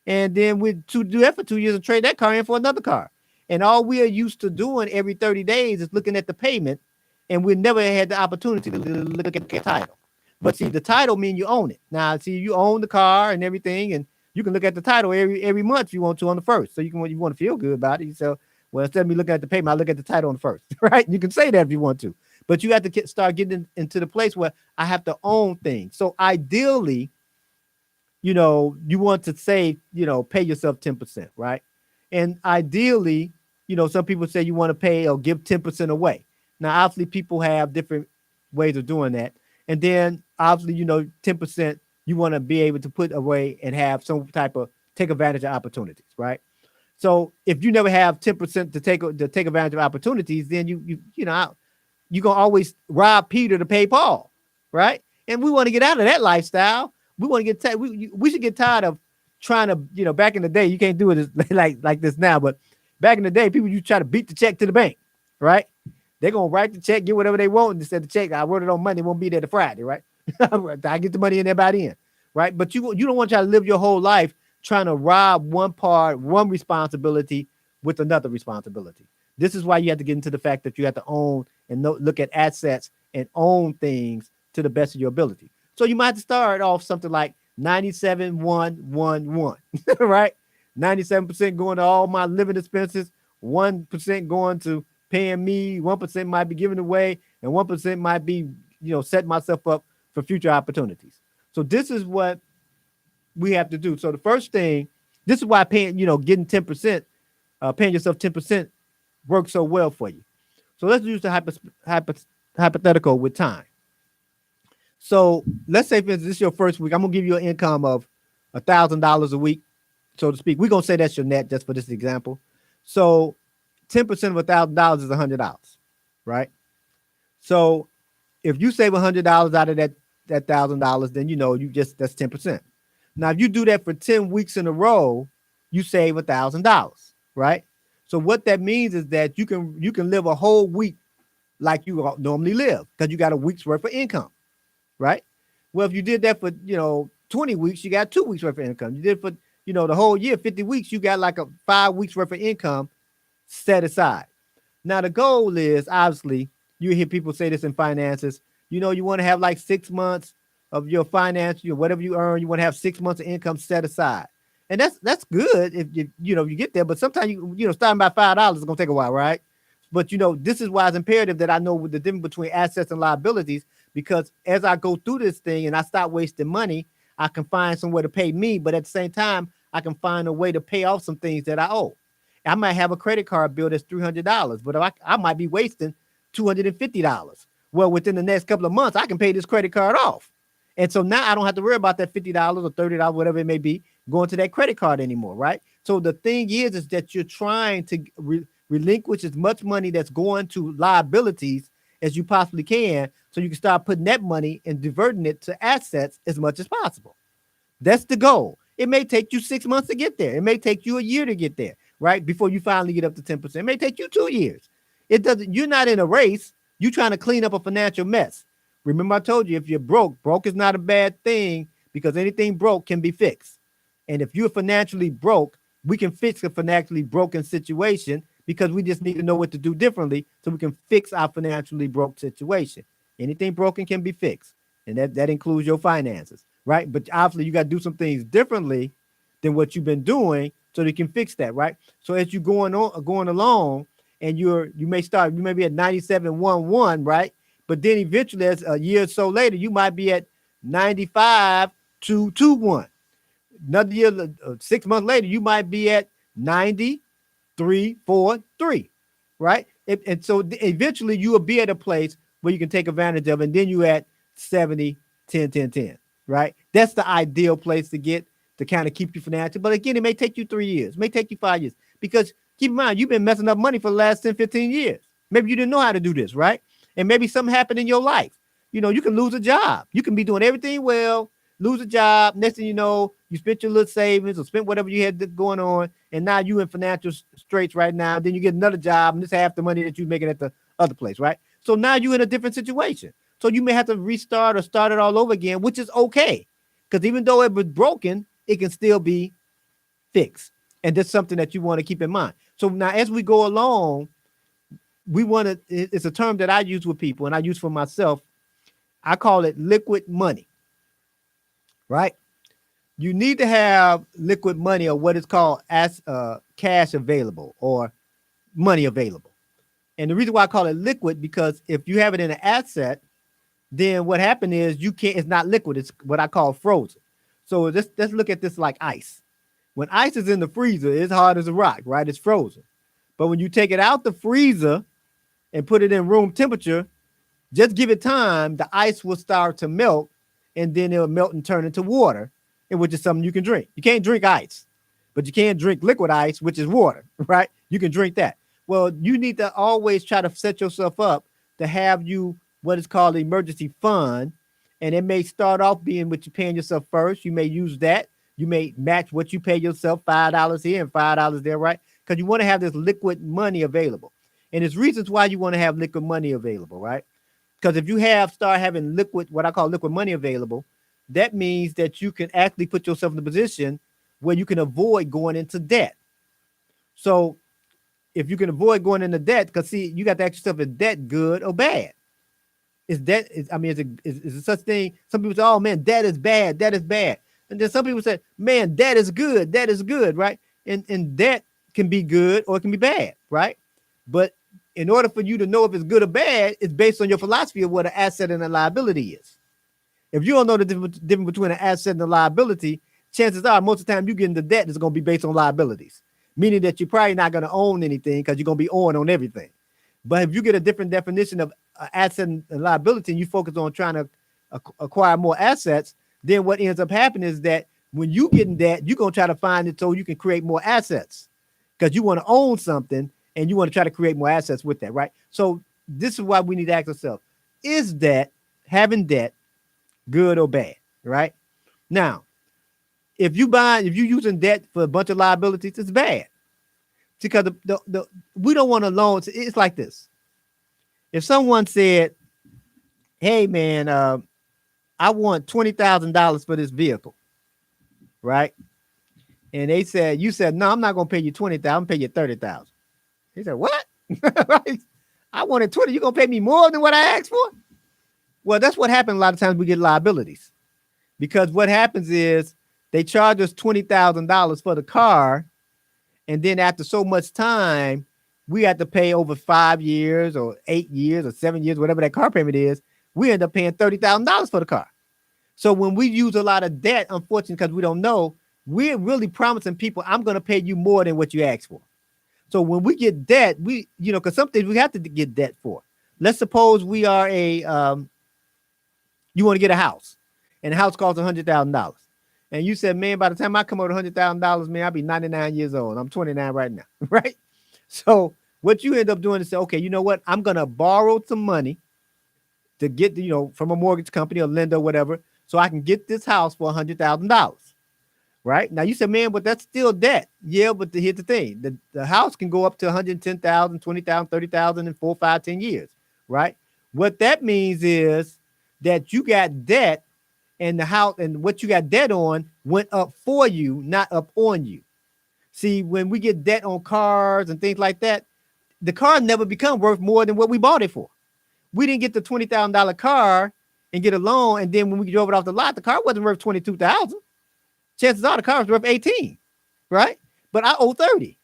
And then we'll do that for 2 years and trade that car in for another car. And all we are used to doing every 30 days is looking at the payment, and we never had the opportunity to look at the title. But see, the title means you own it. Now, see, you own the car and everything, and you can look at the title every month if you want to on the first. So you want to feel good about it. So, well, instead of me looking at the payment, I look at the title on the first, right? You can say that if you want to. But you have to start getting into the place where I have to own things. So ideally, you want to say, pay yourself 10%, right? And ideally, some people say you want to pay or give 10% away. Now, obviously, people have different ways of doing that. And then, obviously, 10% you want to be able to put away and have some type of take advantage of opportunities, right? So if you never have 10% to take advantage of opportunities, then you're gonna always rob Peter to pay Paul, right? And we want to get out of that lifestyle. We want to get we should get tired of trying to, back in the day, you can't do it like this now, but back in the day, people, you try to beat the check to the bank, right? They're gonna write the check, get whatever they want, and instead the check, I wrote it on Monday, won't be there to Friday, right? I get the money in there by the end, right? But you don't want to try to live your whole life trying to rob one responsibility with another responsibility. This is why you have to get into the fact that you have to own and look at assets and own things to the best of your ability. So you might have to start off something like 97-1-1-1, right? 97% going to all my living expenses, 1% going to paying me, 1% might be given away, and 1% might be, setting myself up for future opportunities. So this is what we have to do. So the first thing, this is why paying, getting 10%, paying yourself 10% works so well for you. So let's use the hypothetical with time. So let's say, for instance, this is your first week. I'm going to give you an income of $1,000 a week, so to speak. We're going to say that's your net just for this example. So 10% of $1,000 is $100, right? So if you save $100 out of that $1,000, then that's 10%. Now, if you do that for 10 weeks in a row, you save $1,000, right? So what that means is that you can live a whole week like you normally live because you got a week's worth of income, right? Well, if you did that for 20 weeks, you got 2 weeks worth of income. You did for the whole year, 50 weeks, you got like a 5 weeks worth of income set aside. Now the goal is, obviously, you hear people say this in finances. You want to have like 6 months of your finance, whatever you earn, you want to have 6 months of income set aside. And that's good if you get there. But sometimes starting by $5 is gonna take a while, right? But this is why it's imperative that I know the difference between assets and liabilities, because as I go through this thing and I stop wasting money, I can find somewhere to pay me, but at the same time, I can find a way to pay off some things that I owe. I might have a credit card bill that's $300, but I might be wasting $250. Well, within the next couple of months, I can pay this credit card off. And so now I don't have to worry about that $50 or $30, whatever it may be, going to that credit card anymore, right? So the thing is that you're trying to relinquish as much money that's going to liabilities as you possibly can, so you can start putting that money and diverting it to assets as much as possible. That's the goal. It may take you 6 months to get there. It may take you a year to get there, right? Before you finally get up to 10%. It may take you 2 years. You're not in a race. You're trying to clean up a financial mess. Remember, I told you, if you're broke is not a bad thing, because anything broke can be fixed. And if you're financially broke, we can fix a financially broken situation, because we just need to know what to do differently so we can fix our financially broke situation. Anything broken can be fixed. And that includes your finances, right? But obviously you got to do some things differently than what you've been doing so that you can fix that, right? So as you're going along, and you may be at 97.11, right? But then eventually, as a year or so later, you might be at 95.221. Another year, 6 months later, you might be at 90.343, right? And so eventually you will be at a place where you can take advantage of, and then you at 70, 10, 10, 10, right? That's the ideal place to get to kind of keep you financial. But again, it may take you 3 years, it may take you 5 years, because keep in mind, you've been messing up money for the last 10, 15 years. Maybe you didn't know how to do this, right? And maybe something happened in your life. You can lose a job. You can be doing everything well, lose a job. Next thing you know, you spent your little savings or spent whatever you had going on, and now you in financial straits right now. Then you get another job, and it's half the money that you're making at the other place, right? So now you're in a different situation. So you may have to restart or start it all over again, which is okay, because even though it was broken, it can still be fixed, and that's something that you want to keep in mind. So now, as we go along, we want to. It's a term that I use with people, and I use for myself. I call it liquid money, right? You need to have liquid money, or what is called as cash available or money available. And the reason why I call it liquid, because if you have it in an asset, then what happened is it's not liquid. It's what I call frozen. So let's look at this like ice. When ice is in the freezer, it's hard as a rock, right? It's frozen. But when you take it out the freezer and put it in room temperature, just give it time, the ice will start to melt, and then it'll melt and turn into water, which is something you can drink. You can't drink ice, but you can drink liquid ice, which is water, right? You can drink that. Well, you need to always try to set yourself up to have what is called an emergency fund. And it may start off being what you're paying yourself first. You may use that. You may match what you pay yourself, $5 here and $5 there, right? Because you want to have this liquid money available. And there's reasons why you want to have liquid money available, right? Because if you start having what I call liquid money available, that means that you can actually put yourself in a position where you can avoid going into debt. So if you can avoid going into debt, because see, you got to ask yourself, is debt good or bad? Is it such thing? Some people say, oh man, debt is bad, debt is bad. And then some people say, man, debt is good, right? And debt can be good or it can be bad, right? But in order for you to know if it's good or bad, it's based on your philosophy of what an asset and a liability is. If you don't know the difference between an asset and a liability, chances are most of the time you get into debt is going to be based on liabilities, meaning that you're probably not going to own anything because you're going to be owing on everything. But if you get a different definition of asset and liability, and you focus on trying to acquire more assets, then what ends up happening is that when you get in debt, you're going to try to find it so you can create more assets because you want to own something and you want to try to create more assets with that, right? So this is why we need to ask ourselves, is having debt good or bad, right? Now, if you're using debt for a bunch of liabilities, it's bad because we don't want to loan. It's like this. If someone said, hey man, I want $20,000 for this vehicle, right? And you said, no, I'm not going to pay you $20,000. I'm going to pay you $30,000. He said, what? Right? I wanted 20. You're going to pay me more than what I asked for? Well, that's what happens a lot of times we get liabilities, because what happens is they charge us $20,000 for the car. And then after so much time, we have to pay over 5 years or 8 years or 7 years, whatever that car payment is. We end up paying $30,000 for the car. So when we use a lot of debt, unfortunately, because we don't know, we're really promising people, I'm going to pay you more than what you asked for. So when we get debt, because some things we have to get debt for. Let's suppose we are you want to get a house, and the house costs $100,000. And you said, man, by the time I come over $100,000, man, I'll be 99 years old. I'm 29 right now, right? So what you end up doing is say, okay, you know what? I'm going to borrow some money to get, from a mortgage company or lender or whatever, so I can get this house for $100,000, right? Now you said, man, but that's still debt. Yeah, but here's the thing. The house can go up to $110,000, $20,000, $30,000 in 4, 5, 10 years, right? What that means is that you got debt, and the house and what you got debt on went up for you, not up on you. See, when we get debt on cars and things like that, the car never become worth more than what we bought it for. We didn't get the $20,000 car and get a loan, and then when we drove it off the lot, the car wasn't worth $22,000. Chances are the car was worth $18,000, right? But I owe $30,000,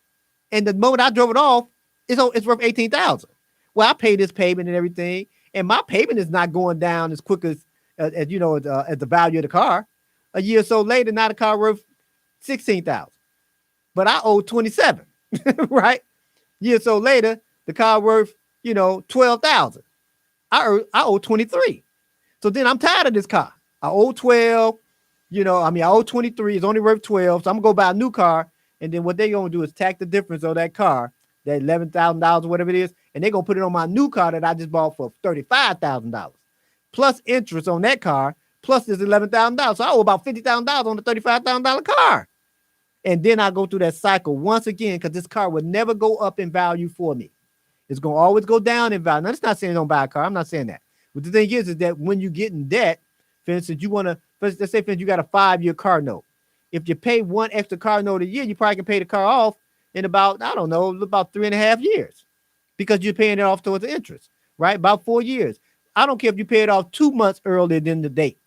and the moment I drove it off, It's worth 18,000. Well, I pay this payment and everything, and my payment is not going down as quick as as the value of the car. A year or so later, now the car worth 16,000, but I owe 27, right? Year or so later, the car worth 12,000. I owe 23. So then I'm tired of this car. I owe 12. I owe 23. It's only worth 12. So I'm gonna go buy a new car. And then what they're gonna do is tack the difference of that car, that $11,000 or whatever it is, and they're gonna put it on my new car that I just bought for $35,000. Plus interest on that car, plus this $11,000. So I owe about $50,000 on the $35,000 car. And then I go through that cycle once again, because this car would never go up in value for me. It's gonna always go down in value. Now, that's not saying don't buy a car. I'm not saying that. But the thing is that when you get in debt, for instance, let's say, for instance, you got a 5-year car note. If you pay one extra car note a year, you probably can pay the car off in about 3.5 years, because you're paying it off towards the interest, right? About 4 years. I don't care if you pay it off 2 months earlier than the date.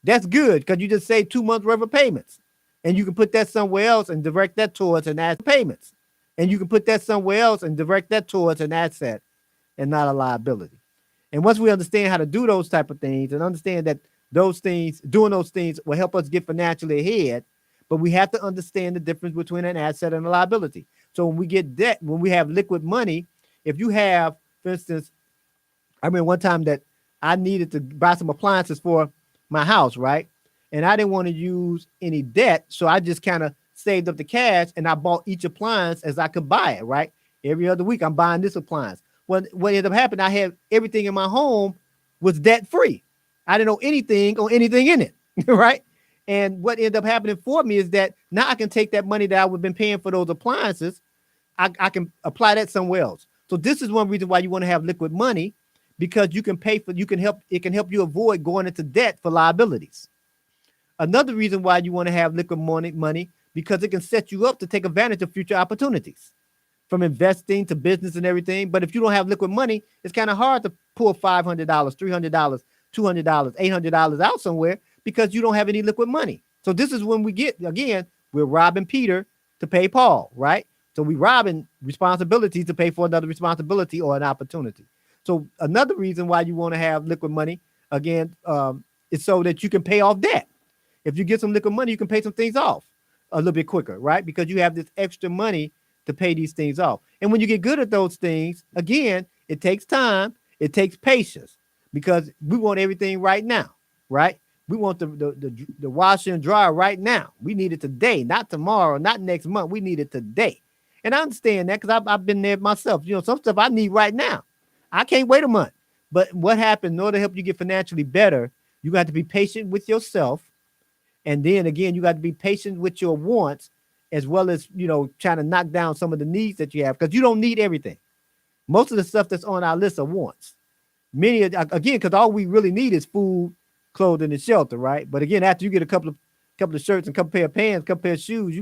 That's good, because you just saved 2 months worth of payments. And you can put that somewhere else and direct that towards an asset payments. And you can put that somewhere else and direct that towards an asset and not a liability. And once we understand how to do those type of things and understand that doing those things will help us get financially ahead, but we have to understand the difference between an asset and a liability. So when we get debt, when we have liquid money, if you have, for instance, I remember one time that I needed to buy some appliances for my house, right? And I didn't want to use any debt, so I just kind of saved up the cash and I bought each appliance as I could buy it, right? Every other week I'm buying this appliance. What ended up happening, I had everything in my home was debt free. I didn't owe anything on anything in it, right? And what ended up happening for me is that now I can take that money that I would have been paying for those appliances, I can apply that somewhere else. So this is one reason why you want to have liquid money, because it can help you avoid going into debt for liabilities. Another reason why you want to have liquid money, because it can set you up to take advantage of future opportunities, from investing to business and everything. But if you don't have liquid money, it's kind of hard to pull $500, $300, $200, $800 out somewhere, because you don't have any liquid money. So this is when we're robbing Peter to pay Paul, right? So we're robbing responsibilities to pay for another responsibility or an opportunity. So another reason why you want to have liquid money, again, is so that you can pay off debt. If you get some liquid money, you can pay some things off a little bit quicker, right? Because you have this extra money to pay these things off. And when you get good at those things, again, it takes time, it takes patience, because we want everything right now, right? We want the washer and dryer right now. We need it today, not tomorrow, not next month. We need it today. And I understand that, because I've been there myself. Some stuff I need right now. I can't wait a month. But what happened, in order to help you get financially better, you got to be patient with yourself. And then again, you got to be patient with your wants, as well as, trying to knock down some of the needs that you have, because you don't need everything. Most of the stuff that's on our list are wants. Because all we really need is food, clothing, and shelter, right? But again, after you get a couple of shirts and a couple pair of pants, a couple pair of shoes,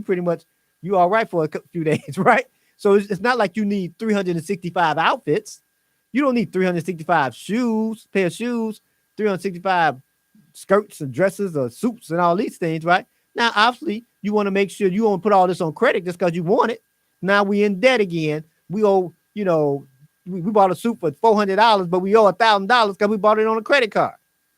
you all right for a few days, right? So it's not like you need 365 outfits. You don't need 365 pair of shoes, 365 skirts and dresses or suits and all these things, right? Now, obviously, you want to make sure you don't put all this on credit just because you want it. Now we in debt again. We owe, we bought a suit for $400, but we owe $1,000 because we bought it on a credit card,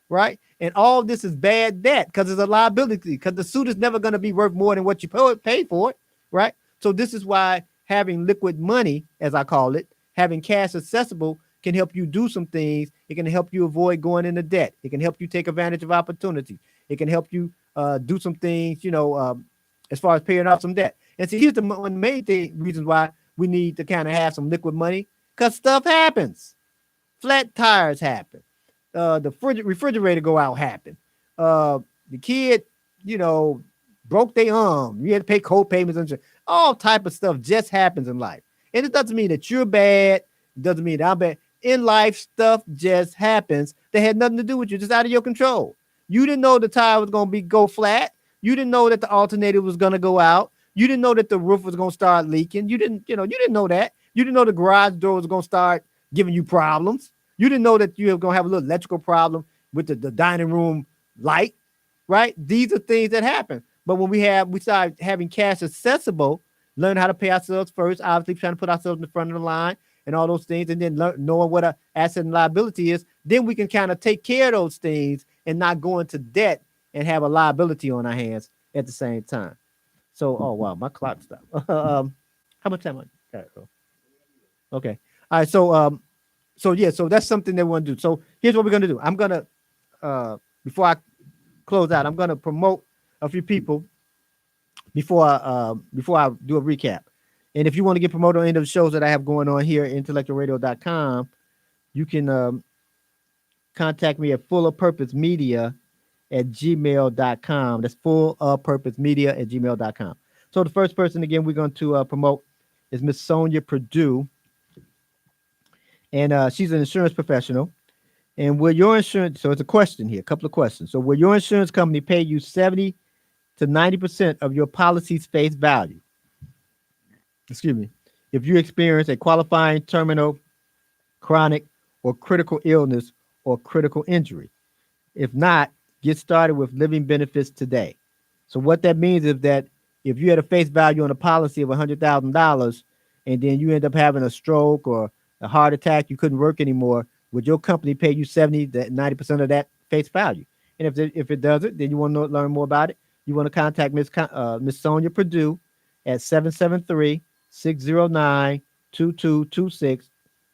right? And all this is bad debt because it's a liability, because the suit is never going to be worth more than what you paid for it, right? So this is why having liquid money, as I call it, having cash accessible, can help you do some things. It can help you avoid going into debt. It can help you take advantage of opportunity. It can help you do some things, as far as paying off some debt. And see, here's one of the main reasons why we need to kind of have some liquid money, because stuff happens. Flat tires happen. The refrigerator go out happen. The kid, broke their arm. You had to pay co-payments and all type of stuff just happens in life. And it doesn't mean that you're bad. It doesn't mean that I'm bad. In life, stuff just happens that had nothing to do with you, just out of your control. You didn't know the tire was going to go flat. You didn't know that the alternator was going to go out. You didn't know that the roof was going to start leaking. You didn't know that. You didn't know the garage door was going to start giving you problems. You didn't know that you were going to have a little electrical problem with the dining room light, right? These are things that happen. But when we start having cash accessible, learn how to pay ourselves first, obviously trying to put ourselves in the front of the line and all those things, and then knowing what a asset and liability is, then we can kind of take care of those things and not go into debt and have a liability on our hands at the same time. So, oh wow, my clock stopped. How much time? Got? Okay. All right. So yeah, so that's something they want to do. So here's what we're gonna do. I'm gonna before I close out, I'm gonna promote a few people before I do a recap. And if you want to get promoted on any of the shows that I have going on here at intellectualradio.com, you can contact me at fullerpurposemedia@gmail.com. That's fullerpurposemedia@gmail.com. So the first person again we're going to promote is Miss Sonia Purdue, and she's an insurance professional. And will your insurance? So it's a question here, a couple of questions. So will your insurance company pay you 70 to 90% of your policy's face value? Excuse me. If you experience a qualifying terminal, chronic, or critical illness or critical injury. If not, get started with living benefits today. So what that means is that if you had a face value on a policy of $100,000 and then you end up having a stroke or a heart attack, you couldn't work anymore, would your company pay you 70 to 90% of that face value? And if it doesn't, then you want to learn more about it. You want to contact Miss Sonia Purdue at 773-609-2226.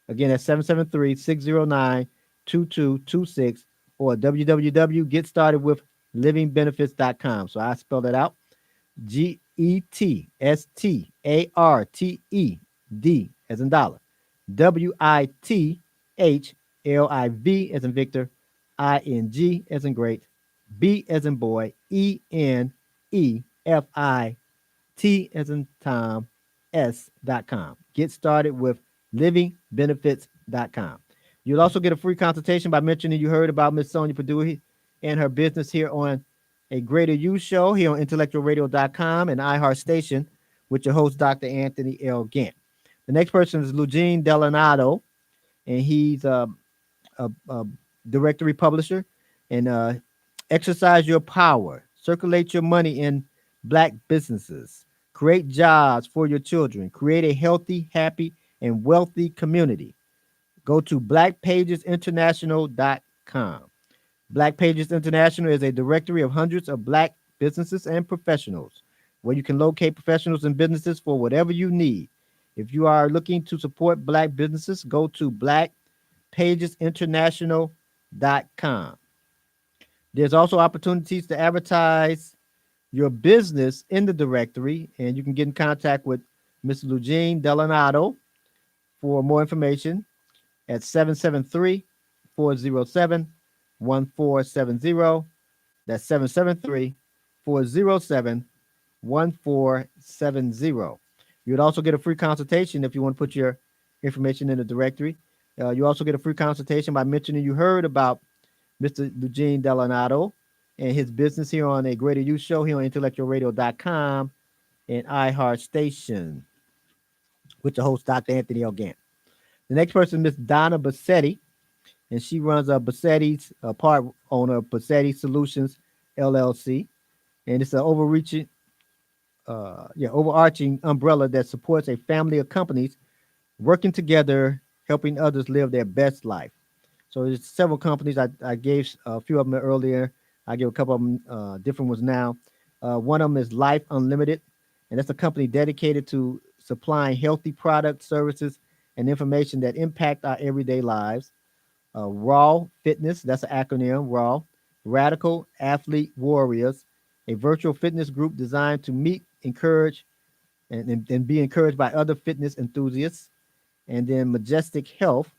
Again, that's 773-609-2226 or www.getstartedwithlivingbenefits.com. So I spelled it out. GETSTARTED as in dollar. WITHLIV as in Victor. ING as in great. B as in boy. ENEFIT as in Tom. S.com. Get started with livingbenefits.com. You'll also get a free consultation by mentioning you heard about Miss Sonia Purdue and her business here on a Greater You show here on IntellectualRadio.com and iHeart Station with your host, Dr. Anthony L. Gantt. The next person is Eugene Delanato, and he's a directory publisher. And exercise your power, circulate your money in Black businesses, create jobs for your children, create a healthy, happy, and wealthy community. Go to blackpagesinternational.com. Black Pages International is a directory of hundreds of Black businesses and professionals where you can locate professionals and businesses for whatever you need. If you are looking to support Black businesses, go to blackpagesinternational.com. There's also opportunities to advertise your business in the directory, and you can get in contact with Mr. Eugene Delanato for more information at 773-407-1470. That's 773-407-1470. You would also get a free consultation if you want to put your information in the directory. You also get a free consultation by mentioning you heard about Mr. Eugene Delanato and his business here on a Greater You show here on intellectualradio.com and iHeart Station with the host, Dr. Anthony L. Gantt. The next person is Miss Donna Bassetti, and she runs Bassetti's, part owner of Bassetti Solutions LLC, and it's an overarching umbrella that supports a family of companies working together, helping others live their best life. So there's several companies. I gave a few of them earlier. I give a couple of them different ones now. One of them is Life Unlimited, and that's a company dedicated to supplying healthy products, services, and information that impact our everyday lives. Raw Fitness, that's an acronym, Raw, Radical Athlete Warriors, a virtual fitness group designed to meet, encourage, and be encouraged by other fitness enthusiasts. And then Majestic Health,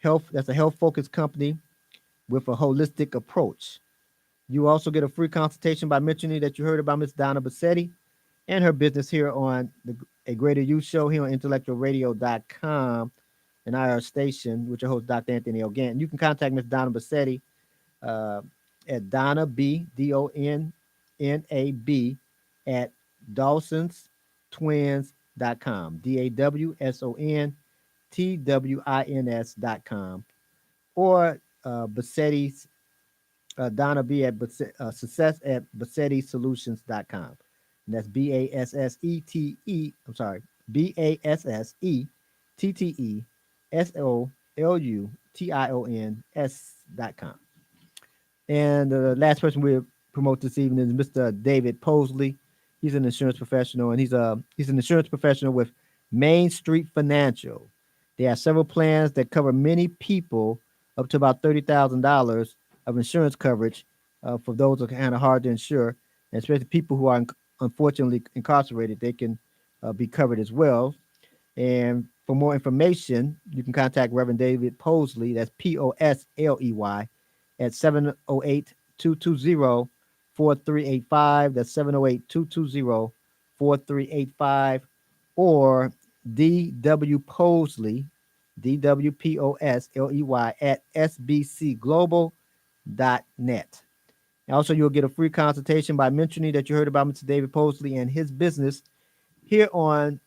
that's a health-focused company with a holistic approach. You also get a free consultation by mentioning that you heard about Miss Donna Bassetti and her business here on a Greater You show here on intellectualradio.com and our station with your host, Dr. Anthony L. Gantt. You can contact Miss Donna Bassetti at Donna, Donnab, at DawsonsTwins.com, DawsonTwins.com, or Bassetti's Donna B at success at BassettiSolutions.com. And that's BASSETE. I'm sorry, BASSETTESOLUTIONS.com. And the last person we promote this evening is Mr. David Posley. He's an insurance professional, and he's an insurance professional with Main Street Financial. They have several plans that cover many people, up to about $30,000 of insurance coverage for those who are kind of hard to insure, and especially people who are unfortunately incarcerated. They can be covered as well. And for more information, you can contact Reverend David Posley, that's Posley, at 708 220 4385. That's 708 220 4385. Or D.W. Posley, DWPOSLEY, at sbcglobal.net. Also, you'll get a free consultation by mentioning that you heard about Mr. David Posley and his business here on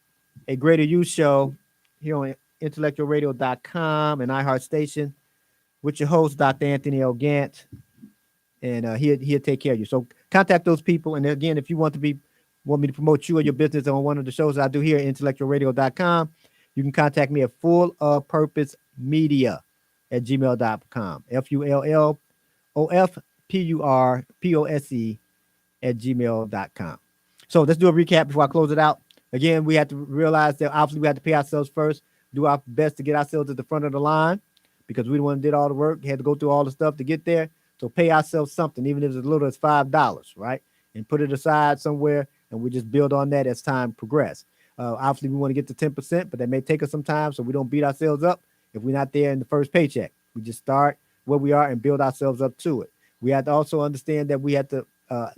a Greater You show here on IntellectualRadio.com and iHeartStation with your host, Dr. Anthony L. Gantt, and he'll take care of you. So contact those people. And again, if you want me to promote you or your business on one of the shows I do here at IntellectualRadio.com, you can contact me at fullofpurposemedia at gmail.com. FULLOFPURPOSE at gmail.com. So let's do a recap before I close it out. Again, we have to realize that obviously we have to pay ourselves first, do our best to get ourselves at the front of the line because we the one did all the work, had to go through all the stuff to get there. So pay ourselves something, even if it's as little as $5, right? And put it aside somewhere, and we just build on that as time progresses. Obviously, we want to get to 10%, but that may take us some time, so we don't beat ourselves up if we're not there in the first paycheck. We just start where we are and build ourselves up to it. We have to also understand that we have to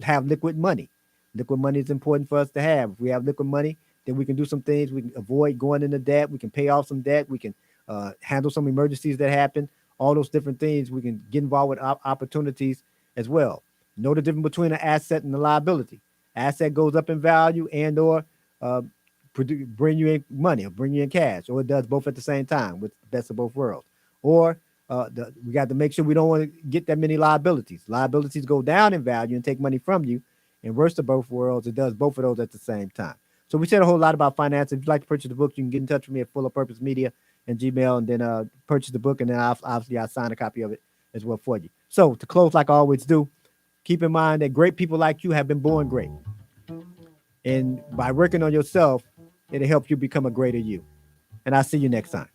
have liquid money. Liquid money is important for us to have. If we have liquid money, then we can do some things. We can avoid going into debt. We can pay off some debt. We can handle some emergencies that happen. All those different things. We can get involved with opportunities as well. Know the difference between an asset and a liability. Asset goes up in value and or bring you in money or bring you in cash, or it does both at the same time with the best of both worlds. Or we got to make sure we don't want to get that many liabilities. Liabilities go down in value and take money from you. And worst of both worlds, it does both of those at the same time. So we said a whole lot about finance. If you'd like to purchase the book, you can get in touch with me at Full of Purpose Media and Gmail, and then purchase the book, and then obviously I'll sign a copy of it as well for you. So to close, like I always do, keep in mind that great people like you have been born great. And by working on yourself, it'll help you become a greater you. And I'll see you next time.